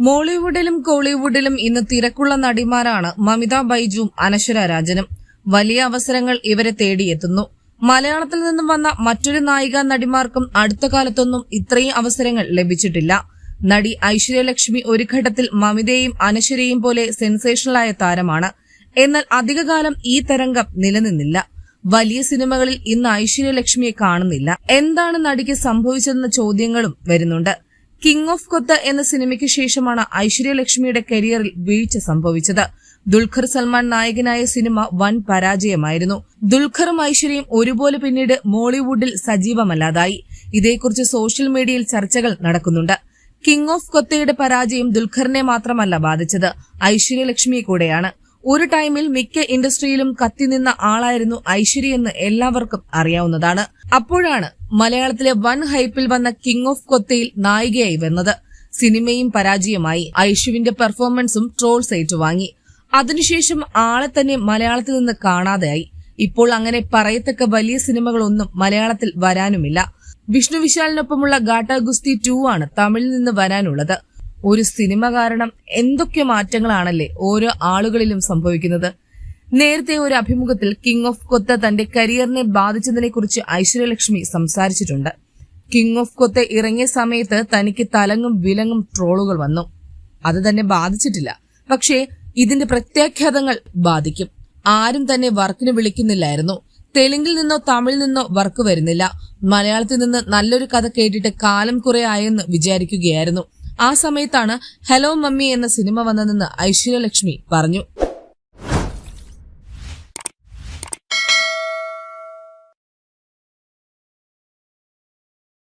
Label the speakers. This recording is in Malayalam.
Speaker 1: മോളിവുഡിലും കോളിവുഡിലും ഇന്ന് തിരക്കുള്ള നടിമാരാണ് മമിത ബൈജുവും അനശ്വര രാജനും. വലിയ അവസരങ്ങൾ ഇവരെ തേടിയെത്തുന്നു. മലയാളത്തിൽ നിന്നും വന്ന മറ്റൊരു നായികാ നടിമാർക്കും അടുത്ത കാലത്തൊന്നും ഇത്രയും അവസരങ്ങൾ ലഭിച്ചിട്ടില്ല. നടി ഐശ്വര്യലക്ഷ്മി ഒരു ഘട്ടത്തിൽ മമിതയെയും അനശ്വരയെയും പോലെ സെൻസേഷണലായ താരമാണ്. എന്നാൽ അധികകാലം ഈ തരംഗം നിലനിന്നില്ല. വലിയ സിനിമകളിൽ ഇന്ന് ഐശ്വര്യലക്ഷ്മിയെ കാണുന്നില്ല. എന്താണ് നടിക്ക് സംഭവിച്ചതെന്ന ചോദ്യങ്ങളും വരുന്നുണ്ട്. കിങ് ഓഫ് കൊത്ത് എന്ന സിനിമയ്ക്ക് ശേഷമാണ് ഐശ്വര്യലക്ഷ്മിയുടെ കരിയറിൽ വീഴ്ച സംഭവിച്ചത്. ദുൽഖർ സൽമാൻ നായകനായ സിനിമ വൻ പരാജയമായിരുന്നു. ദുൽഖറും ഐശ്വര്യയും ഒരുപോലെ പിന്നീട് മോളിവുഡിൽ സജീവമല്ലാതായി. ഇതേക്കുറിച്ച് സോഷ്യൽ മീഡിയയിൽ ചർച്ചകൾ നടക്കുന്നുണ്ട്. കിങ് ഓഫ് കൊത്തയുടെ പരാജയം ദുൽഖറിനെ മാത്രമല്ല ബാധിച്ചത്, ഐശ്വര്യലക്ഷ്മിയെ കൂടെയാണ്. ഒരു ടൈമിൽ മിക്ക ഇൻഡസ്ട്രിയിലും കത്തിനിന്ന ആളായിരുന്നു ഐശ്വര്യയെന്ന് എല്ലാവർക്കും അറിയാവുന്നതാണ്. അപ്പോഴാണ് മലയാളത്തിലെ വൻ ഹൈപ്പിൽ വന്ന കിങ് ഓഫ് കൊത്തയിൽ നായികയായി വന്നത്. സിനിമയും പരാജയമായി. ഐശ്വര്യന്റെ പെർഫോമൻസും ട്രോൾസ് ഏറ്റുവാങ്ങി. അതിനുശേഷം ആളെ തന്നെ മലയാളത്തിൽ നിന്ന് കാണാതെയായി. ഇപ്പോൾ അങ്ങനെ പറയത്തക്ക വലിയ സിനിമകളൊന്നും മലയാളത്തിൽ വരാനുമില്ല. വിഷ്ണു വിശാലിനൊപ്പമുള്ള ഗാട്ടാ ഗുസ്തി 2 ആണ് തമിഴിൽ നിന്ന് വരാനുള്ളത്. ഒരു സിനിമ കാരണം എന്തൊക്കെ മാറ്റങ്ങളാണല്ലേ ഓരോ ആളുകളിലും സംഭവിക്കുന്നത്. നേരത്തെ ഒരു അഭിമുഖത്തിൽ കിങ് ഓഫ് കൊത്ത തന്റെ കരിയറിനെ ബാധിച്ചതിനെക്കുറിച്ച് ഐശ്വര്യലക്ഷ്മി സംസാരിച്ചിട്ടുണ്ട്. കിങ് ഓഫ് കൊത്ത ഇറങ്ങിയ സമയത്ത് തനിക്ക് തലങ്ങും വിലങ്ങും ട്രോളുകൾ വന്നു. അത് തന്നെ ബാധിച്ചിട്ടില്ല, പക്ഷേ ഇതിന്റെ പ്രത്യാഘാതങ്ങൾ ബാധിക്കും. ആരും തന്നെ വർക്കിന് വിളിക്കുന്നില്ലായിരുന്നു. തെലുങ്കിൽ നിന്നോ തമിഴിൽ നിന്നോ വർക്ക് വരുന്നില്ല. മലയാളത്തിൽ നിന്ന് നല്ലൊരു കഥ കേട്ടിട്ട് കാലം കുറെ ആയെന്ന് വിചാരിക്കുകയായിരുന്നു. ആ സമയത്താണ് ഹലോ മമ്മി എന്ന സിനിമ വന്നതെന്ന് ഐശ്വര്യലക്ഷ്മി പറഞ്ഞു.